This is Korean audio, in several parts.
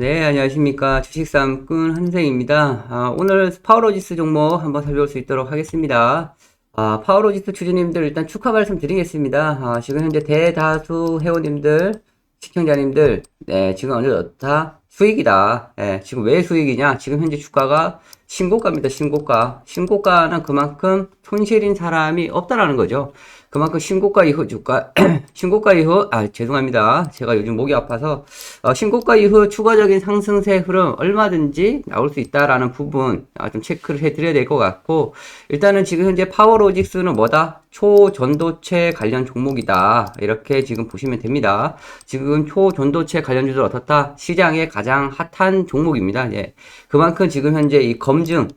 네, 안녕하십니까. 주식삼꾼 한생입니다. 오늘 파워로지스 종목 한번 살펴볼 수 있도록 하겠습니다. 파워로지스 주주님들 일단 축하 말씀드리겠습니다. 지금 현재 대다수 회원님들, 시청자님들, 네, 지금 어느 좋다? 수익이다. 네, 지금 왜 수익이냐? 지금 현재 주가가 신고가입니다. 신고가. 신고가는 그만큼 손실인 사람이 없다라는 거죠. 그만큼 신고가 이후 주가, 신고가 이후, 죄송합니다. 제가 요즘 목이 아파서, 신고가 이후 추가적인 상승세 흐름 얼마든지 나올 수 있다라는 부분, 좀 체크를 해드려야 될 것 같고, 일단은 지금 현재 파워로직스는 뭐다? 초전도체 관련 종목이다. 이렇게 지금 보시면 됩니다. 지금 초전도체 관련주들 어떻다? 시장의 가장 핫한 종목입니다. 예. 그만큼 지금 현재 이 검증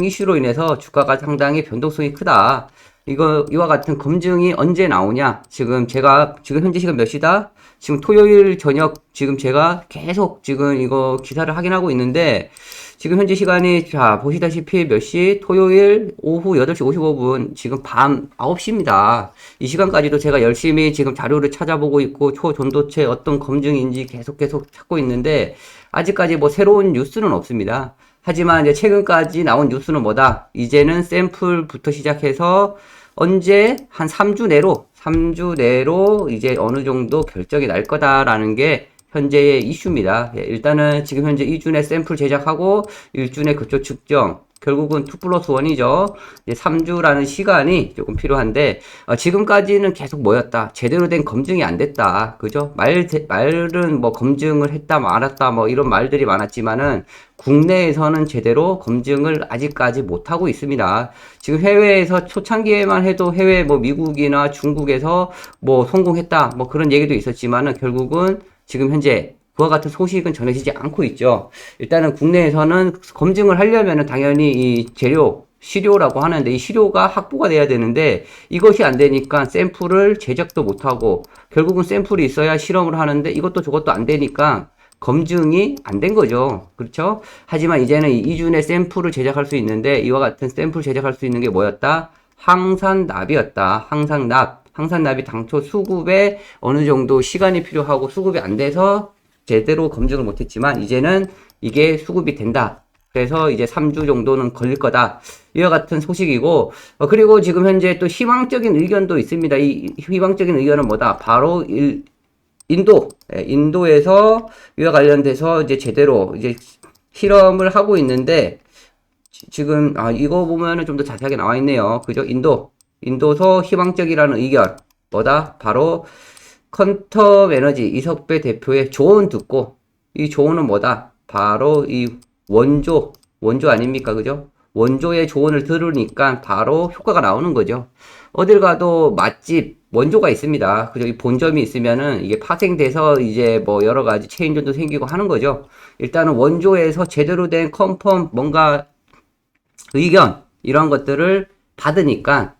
이슈로 인해서 주가가 상당히 변동성이 크다. 이와 같은 검증이 언제 나오냐? 지금 현재 시간 몇 시다? 지금 토요일 저녁, 지금 제가 계속 지금 이거 기사를 확인하고 있는데, 지금 현재 시간이, 자, 보시다시피 몇 시? 토요일 오후 8시 55분, 지금 밤 9시입니다. 이 시간까지도 제가 열심히 지금 자료를 찾아보고 있고, 초전도체 어떤 검증인지 계속 찾고 있는데, 아직까지 뭐 새로운 뉴스는 없습니다. 하지만 이제 최근까지 나온 뉴스는 뭐다? 이제는 샘플부터 시작해서 언제 한 3주 내로 이제 어느 정도 결정이 날 거다라는 게 현재의 이슈입니다. 예, 일단은 지금 현재 2준의 샘플 제작하고 1준의 그쪽 측정, 결국은 2 플러스 1이죠. 이제 3주라는 시간이 조금 필요한데, 지금까지는 계속 뭐였다? 제대로 된 검증이 안 됐다. 그죠? 말은 뭐 검증을 했다, 말았다, 뭐 이런 말들이 많았지만은, 국내에서는 제대로 검증을 아직까지 못하고 있습니다. 지금 해외에서 초창기에만 해도 해외 뭐 미국이나 중국에서 뭐 성공했다, 뭐 그런 얘기도 있었지만은 결국은 지금 현재 그와 같은 소식은 전해지지 않고 있죠. 일단은 국내에서는 검증을 하려면은 당연히 이 시료라고 하는데 이 시료가 확보가 돼야 되는데 이것이 안 되니까 샘플을 제작도 못하고 결국은 샘플이 있어야 실험을 하는데 이것도 저것도 안 되니까 검증이 안 된 거죠. 그렇죠? 하지만 이제는 이준의 샘플을 제작할 수 있는데 이와 같은 샘플 제작할 수 있는 게 뭐였다? 항산납이었다. 항산납이 당초 수급에 어느 정도 시간이 필요하고 수급이 안 돼서 제대로 검증을 못했지만 이제는 이게 수급이 된다. 그래서 이제 3주 정도는 걸릴 거다. 이와 같은 소식이고, 그리고 지금 현재 또 희망적인 의견도 있습니다. 이 희망적인 의견은 뭐다? 바로 인도에서 이와 관련돼서 이제 제대로 이제 실험을 하고 있는데, 지금, 이거 보면은 좀 더 자세하게 나와 있네요. 그죠? 인도서 희망적이라는 의견. 뭐다? 바로 퀀텀 에너지 이석배 대표의 조언 듣고 이 조언은 뭐다? 바로 이 원조 아닙니까? 그죠? 원조의 조언을 들으니까 바로 효과가 나오는 거죠. 어딜 가도 맛집 원조가 있습니다. 그죠? 이 본점이 있으면은 이게 파생돼서 이제 뭐 여러 가지 체인점도 생기고 하는 거죠. 일단은 원조에서 제대로 된 컨펌 뭔가 의견 이런 것들을 받으니까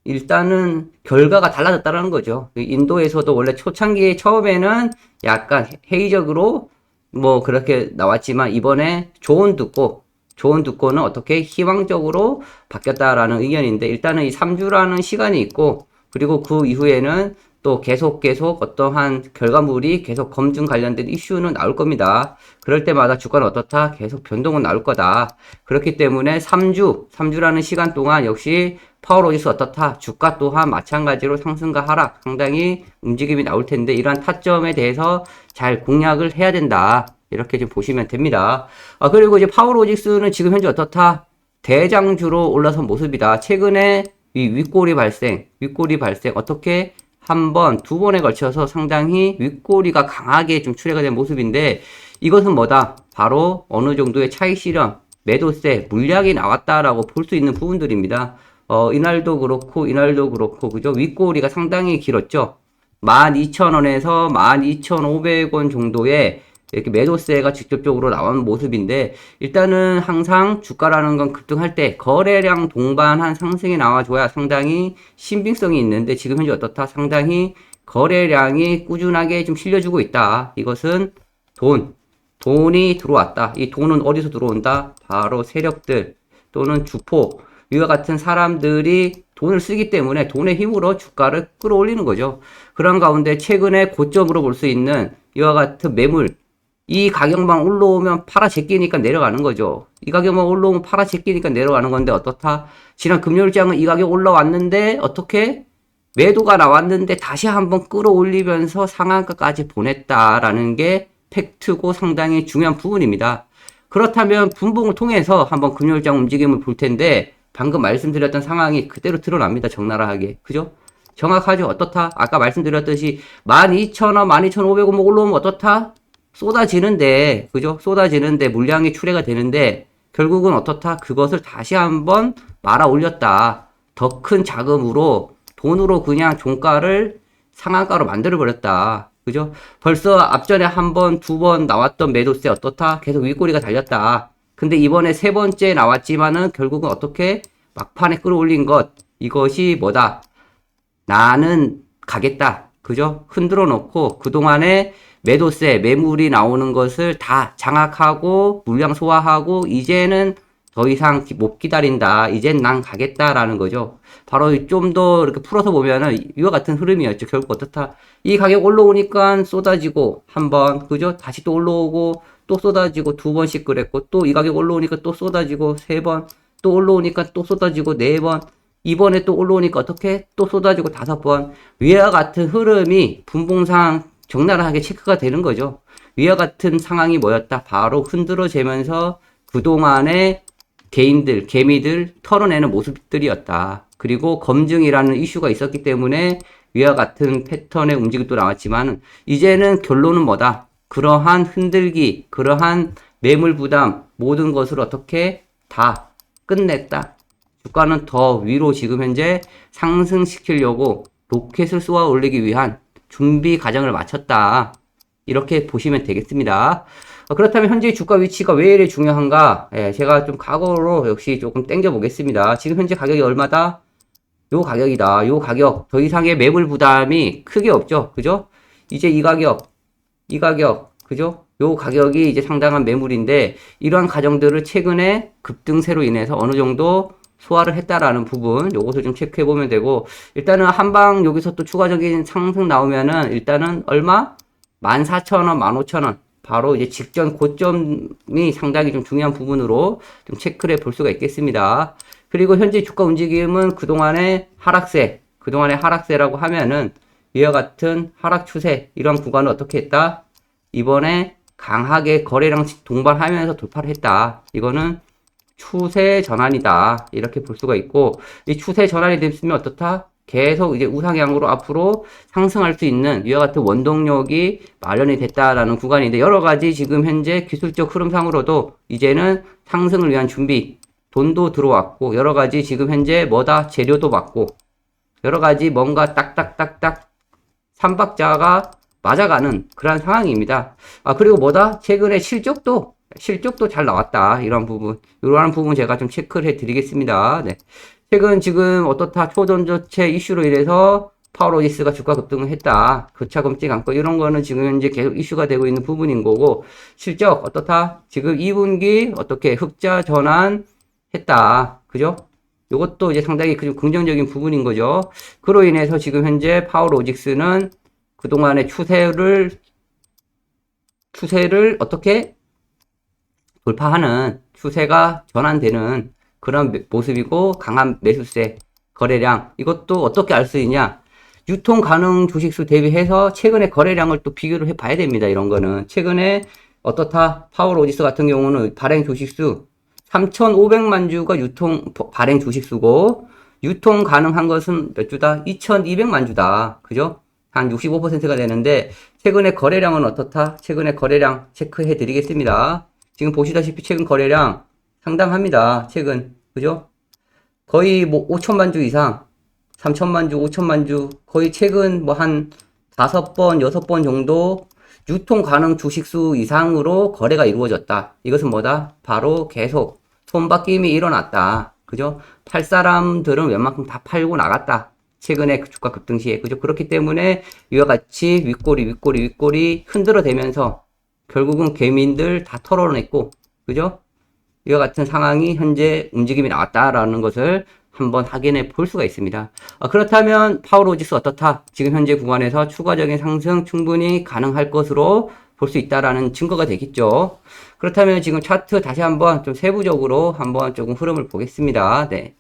일단은 결과가 달라졌다는 거죠. 인도에서도 원래 초창기에 처음에는 약간 회의적으로 뭐 그렇게 나왔지만 이번에 조언 듣고는 어떻게 희망적으로 바뀌었다라는 의견인데 일단은 이 3주라는 시간이 있고 그리고 그 이후에는 또 계속 어떠한 결과물이 계속 검증 관련된 이슈는 나올 겁니다. 그럴 때마다 주가는 어떻다? 계속 변동은 나올 거다. 그렇기 때문에 3주라는 시간 동안 역시 파워로지스 어떻다? 주가 또한 마찬가지로 상승과 하락 상당히 움직임이 나올 텐데 이러한 타점에 대해서 잘 공략을 해야 된다. 이렇게 좀 보시면 됩니다. 그리고 이제 파워로직스는 지금 현재 어떻다? 대장주로 올라선 모습이다. 최근에 이 윗꼬리 발생 어떻게 한 번, 두 번에 걸쳐서 상당히 윗꼬리가 강하게 좀 출해가 된 모습인데 이것은 뭐다? 바로 어느 정도의 차익 실현, 매도세, 물량이 나왔다라고 볼 수 있는 부분들입니다. 이날도 그렇고, 그죠? 윗꼬리가 상당히 길었죠? 12,000원에서 12,500원 정도의 이렇게 매도세가 직접적으로 나온 모습인데, 일단은 항상 주가라는 건 급등할 때 거래량 동반한 상승이 나와줘야 상당히 신빙성이 있는데, 지금 현재 어떻다? 상당히 거래량이 꾸준하게 좀 실려주고 있다. 이것은 돈이 들어왔다. 이 돈은 어디서 들어온다? 바로 세력들 또는 주포, 이와 같은 사람들이 돈을 쓰기 때문에 돈의 힘으로 주가를 끌어올리는 거죠. 그런 가운데 최근에 고점으로 볼 수 있는 이와 같은 이 가격만 올라오면 팔아 제끼니까 내려가는 거죠. 이 가격만 올라오면 팔아 제끼니까 내려가는 건데 어떻다? 지난 금요일장은 이 가격 올라왔는데 어떻게? 매도가 나왔는데 다시 한번 끌어올리면서 상한가까지 보냈다라는 게 팩트고 상당히 중요한 부분입니다. 그렇다면 분봉을 통해서 한번 금요일장 움직임을 볼 텐데 방금 말씀드렸던 상황이 그대로 드러납니다. 적나라하게. 그죠? 정확하죠? 어떻다? 아까 말씀드렸듯이 12,000원, 12,500원 뭐 올라오면 어떻다? 쏟아지는데, 그죠? 쏟아지는데 물량이 출회가 되는데 결국은 어떻다? 그것을 다시 한번 말아 올렸다. 더 큰 자금으로 돈으로 그냥 종가를 상한가로 만들어 버렸다. 그죠? 벌써 앞전에 한 번, 두 번 나왔던 매도세 어떻다? 계속 윗꼬리가 달렸다. 근데 이번에 세 번째 나왔지만은 결국은 어떻게 막판에 끌어올린 것 이것이 뭐다? 나는 가겠다. 그죠? 흔들어 놓고 그동안에 매도세, 매물이 나오는 것을 다 장악하고 물량 소화하고 이제는 더 이상 못 기다린다. 이젠 난 가겠다라는 거죠. 바로 좀 더 이렇게 풀어서 보면은 이와 같은 흐름이었죠. 결국 어떻다? 이 가격 올라오니까 쏟아지고 한 번, 그죠? 다시 또 올라오고 또 쏟아지고 두 번씩 그랬고 또 이 가격 올라오니까 또 쏟아지고 세 번, 또 올라오니까 또 쏟아지고 네 번, 이번에 또 올라오니까 어떻게 또 쏟아지고 다섯 번. 위와 같은 흐름이 분봉상 적나라하게 체크가 되는 거죠. 위와 같은 상황이 뭐였다? 바로 흔들어지면서 그동안의 개인들, 개미들 털어내는 모습들이었다. 그리고 검증이라는 이슈가 있었기 때문에 위와 같은 패턴의 움직임도 나왔지만 이제는 결론은 뭐다? 그러한 흔들기, 그러한 매물 부담 모든 것을 어떻게 다 끝냈다. 주가는 더 위로 지금 현재 상승시키려고 로켓을 쏘아 올리기 위한 준비 과정을 마쳤다. 이렇게 보시면 되겠습니다. 그렇다면 현재 주가 위치가 왜 이렇게 중요한가? 예, 제가 좀 과거로 역시 조금 땡겨 보겠습니다. 지금 현재 가격이 얼마다? 요 가격이다. 요 가격. 더 이상의 매물 부담이 크게 없죠. 그죠? 이제 이 가격, 그죠? 요 가격이 이제 상당한 매물인데, 이러한 가정들을 최근에 급등세로 인해서 어느 정도 소화를 했다라는 부분, 요것을 좀 체크해 보면 되고, 일단은 한방 여기서 또 추가적인 상승 나오면은, 일단은 얼마? 14,000원, 15,000원. 바로 이제 직전 고점이 상당히 좀 중요한 부분으로 좀 체크를 해 볼 수가 있겠습니다. 그리고 현재 주가 움직임은 그동안의 하락세라고 하면은 이와 같은 하락 추세, 이런 구간을 어떻게 했다? 이번에 강하게 거래량 동반하면서 돌파를 했다. 이거는 추세 전환이다. 이렇게 볼 수가 있고, 이 추세 전환이 됐으면 어떻다? 계속 이제 우상향으로 앞으로 상승할 수 있는 이와 같은 원동력이 마련이 됐다라는 구간인데, 여러 가지 지금 현재 기술적 흐름상으로도 이제는 상승을 위한 준비, 돈도 들어왔고, 여러 가지 지금 현재 뭐다? 재료도 받고, 여러 가지 뭔가 딱딱딱딱 삼박자가 맞아가는 그런 상황입니다. 그리고 뭐다? 최근에 실적도 잘 나왔다. 이러한 부분 제가 좀 체크를 해 드리겠습니다. 네. 최근 지금 어떻다? 초전조체 이슈로 인해서 파워로지스가 주가 급등을 했다. 교차금지 감고 이런 거는 지금 현재 계속 이슈가 되고 있는 부분인 거고, 실적 어떻다? 지금 2분기 어떻게 흑자 전환 했다. 그죠? 요것도 이제 상당히 긍정적인 부분인 거죠. 그로 인해서 지금 현재 파워로직스는 그동안의 추세를 어떻게 돌파하는, 추세가 전환되는 그런 모습이고, 강한 매수세, 거래량, 이것도 어떻게 알 수 있냐? 유통 가능 주식수 대비해서 최근에 거래량을 또 비교를 해 봐야 됩니다. 이런 거는. 최근에 어떻다? 파워로지스 같은 경우는 발행 주식수 3,500만 주가 발행 주식수고, 유통 가능한 것은 몇 주다? 2,200만 주다. 그죠? 한 65%가 되는데, 최근에 거래량은 어떻다? 최근에 거래량 체크해 드리겠습니다. 지금 보시다시피 최근 거래량 상당합니다. 최근. 그죠? 거의 뭐 5천만 주 이상, 3천만 주, 5천만 주, 거의 최근 뭐 한 5번, 6번 정도 유통 가능 주식수 이상으로 거래가 이루어졌다. 이것은 뭐다? 바로 계속 손바뀜이 일어났다. 그죠? 팔 사람들은 웬만큼 다 팔고 나갔다. 최근에 주가 급등 시에. 그죠? 그렇기 때문에 이와 같이 윗꼬리 흔들어대면서 결국은 개민들 다 털어냈고, 그죠? 이와 같은 상황이 현재 움직임이 나왔다라는 것을 한번 확인해 볼 수가 있습니다. 그렇다면 파워로직스 어떻다? 지금 현재 구간에서 추가적인 상승 충분히 가능할 것으로 볼 수 있다라는 증거가 되겠죠. 그렇다면 지금 차트 다시 한번 좀 세부적으로 한번 조금 흐름을 보겠습니다. 네.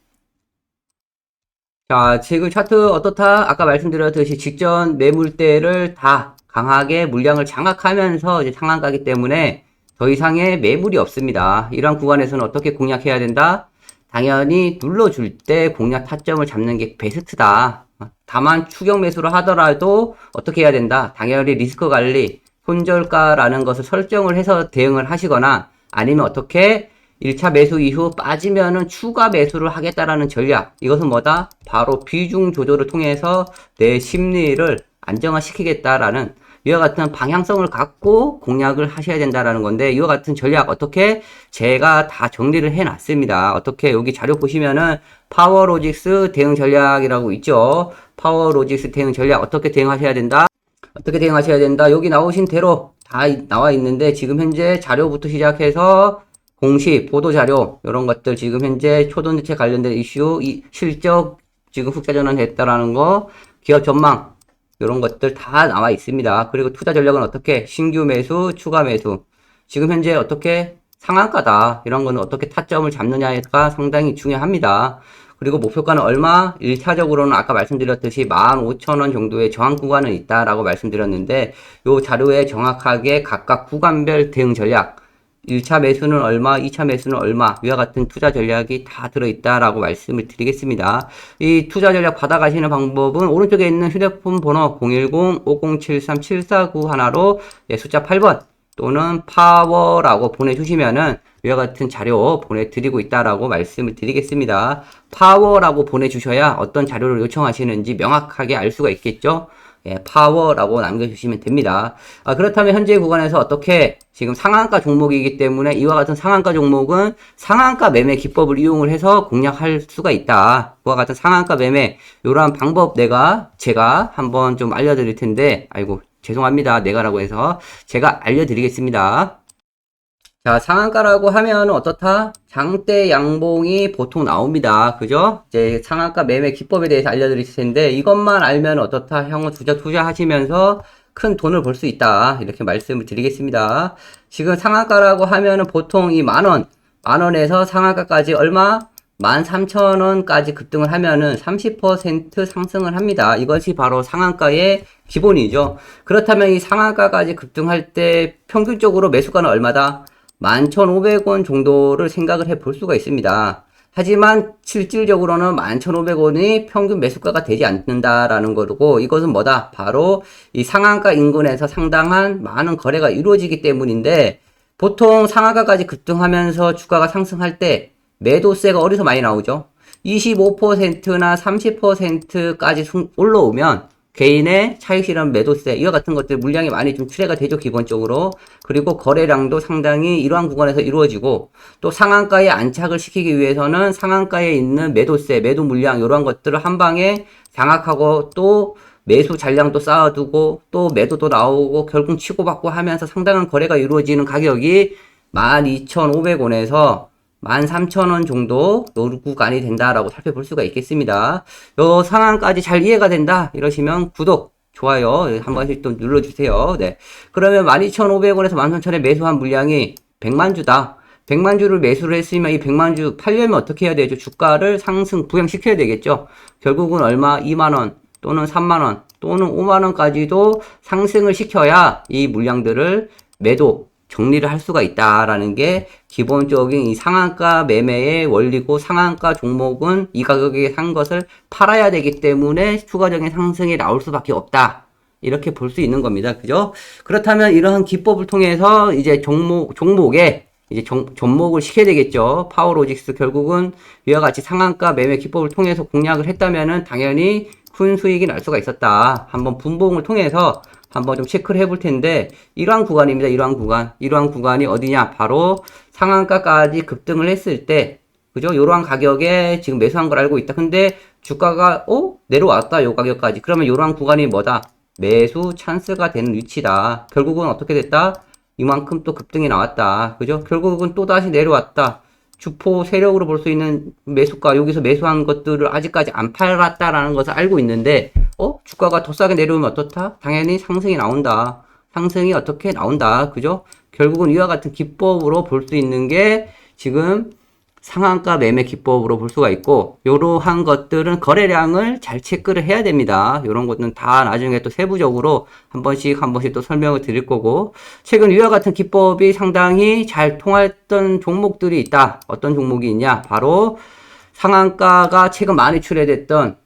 자, 지금 차트 어떻다? 아까 말씀드렸듯이 직전 매물대를 다 강하게 물량을 장악하면서 이제 상한가기 때문에 더 이상의 매물이 없습니다. 이러한 구간에서는 어떻게 공략해야 된다? 당연히 눌러줄 때 공략 타점을 잡는 게 베스트다. 다만 추격 매수를 하더라도 어떻게 해야 된다? 당연히 리스크 관리, 손절가라는 것을 설정을 해서 대응을 하시거나 아니면 어떻게 1차 매수 이후 빠지면은 추가 매수를 하겠다라는 전략. 이것은 뭐다? 바로 비중 조절을 통해서 내 심리를 안정화시키겠다라는 이와 같은 방향성을 갖고 공략을 하셔야 된다라는 건데, 이와 같은 전략 어떻게 제가 다 정리를 해 놨습니다. 어떻게 여기 자료 보시면은 파워로직스 대응 전략이라고 있죠. 파워로직스 대응 전략 어떻게 대응하셔야 된다? 어떻게 대응하셔야 된다? 여기 나오신 대로 다 나와 있는데, 지금 현재 자료부터 시작해서 공시, 보도자료, 이런 것들, 지금 현재 초도대체 관련된 이슈, 실적, 지금 흑자 전환했다라는 거, 기업 전망, 이런 것들 다 나와 있습니다. 그리고 투자 전략은 어떻게, 신규 매수, 추가 매수, 지금 현재 어떻게 상한가다, 이런 거는 어떻게 타점을 잡느냐가 상당히 중요합니다. 그리고 목표가는 얼마? 1차적으로는 아까 말씀드렸듯이 15,000원 정도의 저항 구간은 있다라고 말씀드렸는데, 요 자료에 정확하게 각각 구간별 대응 전략, 1차 매수는 얼마, 2차 매수는 얼마, 위와 같은 투자 전략이 다 들어있다라고 말씀을 드리겠습니다. 이 투자 전략 받아가시는 방법은 오른쪽에 있는 휴대폰 번호 010-5073-7491로 숫자 8번 또는 파워라고 보내주시면은 위와 같은 자료 보내드리고 있다라고 말씀을 드리겠습니다. 파워라고 보내주셔야 어떤 자료를 요청하시는지 명확하게 알 수가 있겠죠. 파워라고 남겨주시면 됩니다. 그렇다면 현재 구간에서 어떻게 지금 상한가 종목이기 때문에 이와 같은 상한가 종목은 상한가 매매 기법을 이용을 해서 공략할 수가 있다. 그와 같은 상한가 매매 이러한 방법 제가 한번 좀 알려드릴 텐데, 아이고 죄송합니다. 내가라고 해서 제가 알려드리겠습니다. 자, 상한가라고 하면 어떻다? 장대 양봉이 보통 나옵니다. 그죠? 이제 상한가 매매 기법에 대해서 알려드릴 텐데, 이것만 알면 어떻다? 형은 투자하시면서 큰 돈을 벌 수 있다. 이렇게 말씀을 드리겠습니다. 지금 상한가라고 하면은 보통 이 만원에서 상한가까지 얼마? 13,000원까지 급등을 하면은 30% 상승을 합니다. 이것이 바로 상한가의 기본이죠. 그렇다면 이 상한가까지 급등할 때 평균적으로 매수가는 얼마다? 11,500원 정도를 생각을 해 볼 수가 있습니다. 하지만 실질적으로는 11,500원이 평균 매수가가 되지 않는다라는 거고, 이것은 뭐다? 바로 이 상한가 인근에서 상당한 많은 거래가 이루어지기 때문인데, 보통 상한가까지 급등하면서 주가가 상승할 때 매도세가 어디서 많이 나오죠? 25%나 30%까지 올라오면 개인의 차익 실현 매도세 이와 같은 것들 물량이 많이 좀 출회가 되죠, 기본적으로. 그리고 거래량도 상당히 이러한 구간에서 이루어지고, 또 상한가에 안착을 시키기 위해서는 상한가에 있는 매도세, 매도 물량 이러한 것들을 한 방에 장악하고, 또 매수 잔량도 쌓아두고 또 매도도 나오고 결국 치고받고 하면서 상당한 거래가 이루어지는 가격이 12,500원에서 13,000원 정도 요 구간이 된다라고 살펴볼 수가 있겠습니다. 요 상황까지 잘 이해가 된다 이러시면 구독, 좋아요 한 번씩 또 눌러주세요. 네. 그러면 12,500원에서 13,000원에 매수한 물량이 100만 주다. 100만 주를 매수를 했으면 이 100만 주 팔려면 어떻게 해야 되죠? 주가를 상승 부양시켜야 되겠죠. 결국은 얼마? 2만원 또는 3만원 또는 5만원까지도 상승을 시켜야 이 물량들을 매도 정리를 할 수가 있다라는 게 기본적인 이 상한가 매매의 원리고, 상한가 종목은 이 가격에 산 것을 팔아야 되기 때문에 추가적인 상승이 나올 수밖에 없다. 이렇게 볼 수 있는 겁니다. 그죠? 그렇다면 이러한 기법을 통해서 이제 종목에 이제 접목을 시켜야 되겠죠. 파워로직스 결국은 이와 같이 상한가 매매 기법을 통해서 공략을 했다면은 당연히 큰 수익이 날 수가 있었다. 한번 분봉을 통해서 한번 좀 체크를 해볼 텐데, 이러한 구간입니다. 이러한 구간이 어디냐? 바로 상한가까지 급등을 했을 때, 그죠? 이러한 가격에 지금 매수한 걸 알고 있다. 근데 주가가 내려왔다. 요 가격까지. 그러면 이러한 구간이 뭐다? 매수 찬스가 되는 위치다. 결국은 어떻게 됐다? 이만큼 또 급등이 나왔다. 그죠? 결국은 또 다시 내려왔다. 주포 세력으로 볼 수 있는 매수가, 여기서 매수한 것들을 아직까지 안 팔았다라는 것을 알고 있는데, 주가가 더 싸게 내려오면 어떻다? 당연히 상승이 나온다. 상승이 어떻게 나온다. 그죠? 결국은 이와 같은 기법으로 볼 수 있는 게 지금 상한가 매매 기법으로 볼 수가 있고, 이러한 것들은 거래량을 잘 체크를 해야 됩니다. 이런 것들은 다 나중에 또 세부적으로 한 번씩 또 설명을 드릴 거고, 최근 이와 같은 기법이 상당히 잘 통했던 종목들이 있다. 어떤 종목이 있냐? 바로 상한가가 최근 많이 출회됐던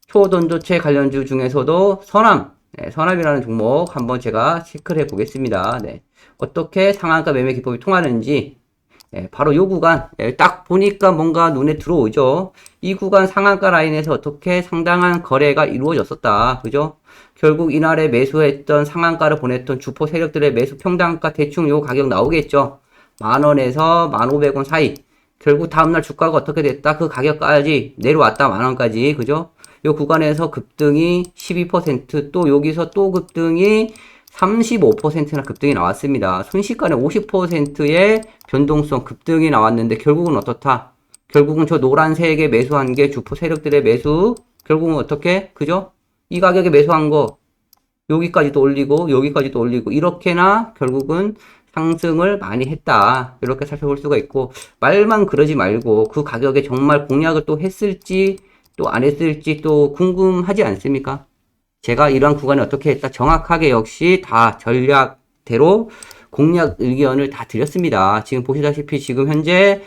초전도체 관련주 중에서도 선암, 네, 선암이라는 종목 한번 제가 체크를 해 보겠습니다. 네. 어떻게 상한가 매매 기법이 통하는지, 네, 바로 요 구간, 네, 딱 보니까 뭔가 눈에 들어오죠. 이 구간 상한가 라인에서 어떻게 상당한 거래가 이루어졌었다. 그죠? 결국 이날에 매수했던 상한가를 보냈던 주포 세력들의 매수 평단가 대충 요 가격 나오겠죠. 10,000원에서 1,500원 사이. 결국 다음날 주가가 어떻게 됐다? 그 가격까지 내려왔다. 10,000원까지. 그죠? 요 구간에서 급등이 12%, 또 여기서 또 급등이 35%나 급등이 나왔습니다. 순식간에 50%의 변동성 급등이 나왔는데 결국은 어떻다? 결국은 저 노란색에 매수한 게 주포 세력들의 매수, 결국은 어떻게? 그죠? 이 가격에 매수한 거 여기까지도 올리고 여기까지도 올리고 이렇게나 결국은 상승을 많이 했다. 이렇게 살펴볼 수가 있고, 말만 그러지 말고 그 가격에 정말 공략을 또 했을지 또 안 했을지 또 궁금하지 않습니까? 제가 이러한 구간에 어떻게 했다? 정확하게 역시 다 전략대로 공략 의견을 다 드렸습니다. 지금 보시다시피 지금 현재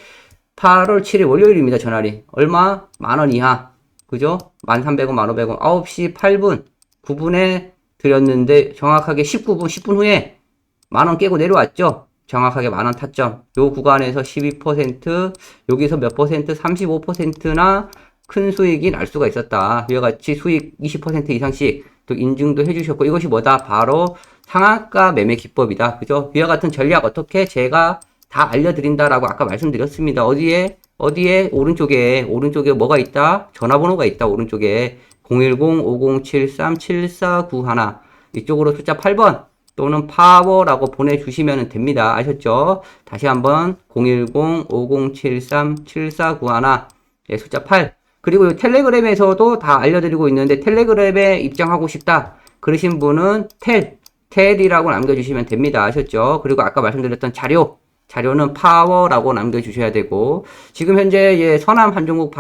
8월 7일 월요일입니다. 전날이. 얼마? 10,000원 이하. 그죠? 1,300원, 1,500원. 9시 8분, 9분에 드렸는데 정확하게 19분, 10분 후에 10,000원 깨고 내려왔죠? 정확하게 10,000원 타점. 요 구간에서 12%, 여기서 몇 퍼센트? 35%나 큰 수익이 날 수가 있었다. 이와 같이 수익 20% 이상씩 또 인증도 해주셨고, 이것이 뭐다? 바로 상한가 매매 기법이다. 그죠? 이와 같은 전략 어떻게 제가 다 알려드린다라고 아까 말씀드렸습니다. 어디에? 오른쪽에 뭐가 있다? 전화번호가 있다. 오른쪽에 010-5073-7491 이쪽으로 숫자 8번 또는 파워라고 보내주시면 됩니다. 아셨죠? 다시 한번 010-5073-7491 예, 숫자 8. 그리고 이 텔레그램에서도 다 알려드리고 있는데, 텔레그램에 입장하고 싶다 그러신 분은 텔이라고 남겨주시면 됩니다. 아셨죠? 그리고 아까 말씀드렸던 자료는 파워라고 남겨주셔야 되고, 지금 현재 예, 선암 한 종목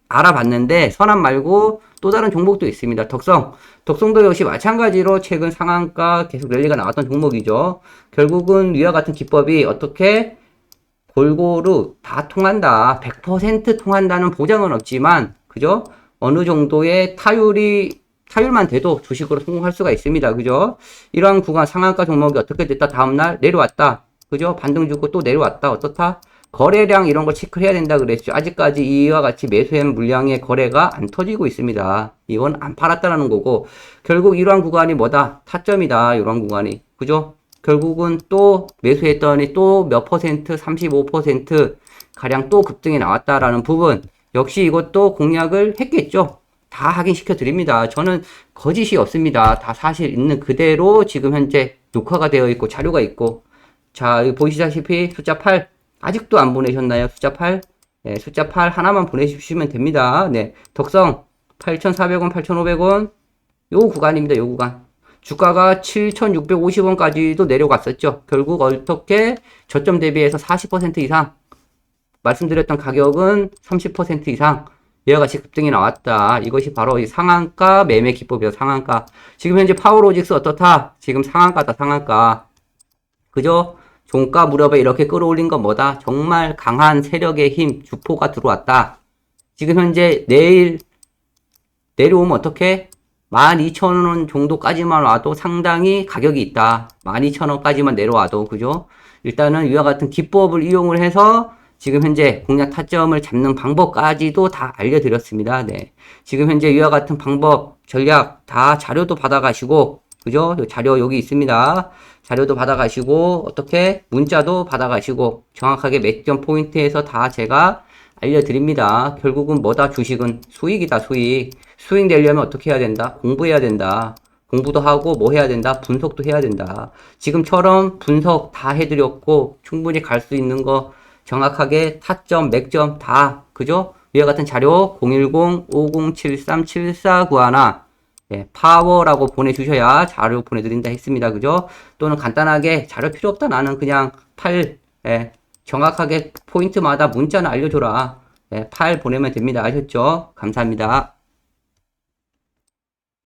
알아봤는데 선암 말고 또 다른 종목도 있습니다. 덕성도 역시 마찬가지로 최근 상한가 계속 랠리가 나왔던 종목이죠. 결국은 위와 같은 기법이 어떻게 골고루 다 통한다. 100% 통한다는 보장은 없지만, 그죠? 어느 정도의 타율만 돼도 주식으로 성공할 수가 있습니다. 그죠? 이러한 구간 상한가 종목이 어떻게 됐다? 다음날 내려왔다. 그죠? 반등 주고 또 내려왔다. 어떻다? 거래량 이런 걸 체크해야 된다 그랬죠. 아직까지 이와 같이 매수한 물량의 거래가 안 터지고 있습니다. 이건 안 팔았다라는 거고, 결국 이러한 구간이 뭐다? 타점이다. 이러한 구간이. 그죠? 결국은 또 매수했더니 또 몇 퍼센트, 35% 가량 또 급등이 나왔다라는 부분, 역시 이것도 공략을 했겠죠. 다 확인시켜 드립니다. 저는 거짓이 없습니다. 다 사실 있는 그대로 지금 현재 녹화가 되어 있고 자료가 있고. 자, 여기 보시다시피 숫자 8 아직도 안 보내셨나요? 숫자 8. 네, 숫자 8 하나만 보내주시면 됩니다. 네, 덕성 8,400원, 8,500원 요 구간입니다. 요 구간. 주가가 7,650원까지도 내려갔었죠. 결국 어떻게 저점 대비해서 40% 이상, 말씀드렸던 가격은 30% 이상 이와 같이 급등이 나왔다. 이것이 바로 이 상한가 매매 기법이죠. 상한가. 지금 현재 파워로직스 어떻다? 지금 상한가다. 상한가. 그죠? 종가 무렵에 이렇게 끌어올린 건 뭐다? 정말 강한 세력의 힘, 주포가 들어왔다. 지금 현재 내일 내려오면 어떻게? 12,000원 정도까지만 와도 상당히 가격이 있다. 12,000원까지만 내려와도, 그죠? 일단은 이와 같은 기법을 이용을 해서 지금 현재 공략 타점을 잡는 방법까지도 다 알려드렸습니다. 네. 지금 현재 이와 같은 방법, 전략 다 자료도 받아가시고, 그죠? 자료 여기 있습니다. 자료도 받아가시고, 어떻게? 문자도 받아가시고, 정확하게 매점 포인트에서 다 제가 알려드립니다. 결국은 뭐다? 주식은 수익이다. 수익 내려면 어떻게 해야 된다? 공부해야 된다. 공부도 하고 뭐 해야 된다? 분석도 해야 된다. 지금처럼 분석 다 해드렸고 충분히 갈 수 있는 거 정확하게 타점, 맥점 다, 그죠? 위와 같은 자료 010-5073-7491 예, 파워라고 보내주셔야 자료 보내드린다 했습니다. 그죠? 또는 간단하게 자료 필요 없다. 나는 그냥 파일, 예, 정확하게 포인트마다 문자는 알려줘라. 예, 파일 보내면 됩니다. 아셨죠? 감사합니다.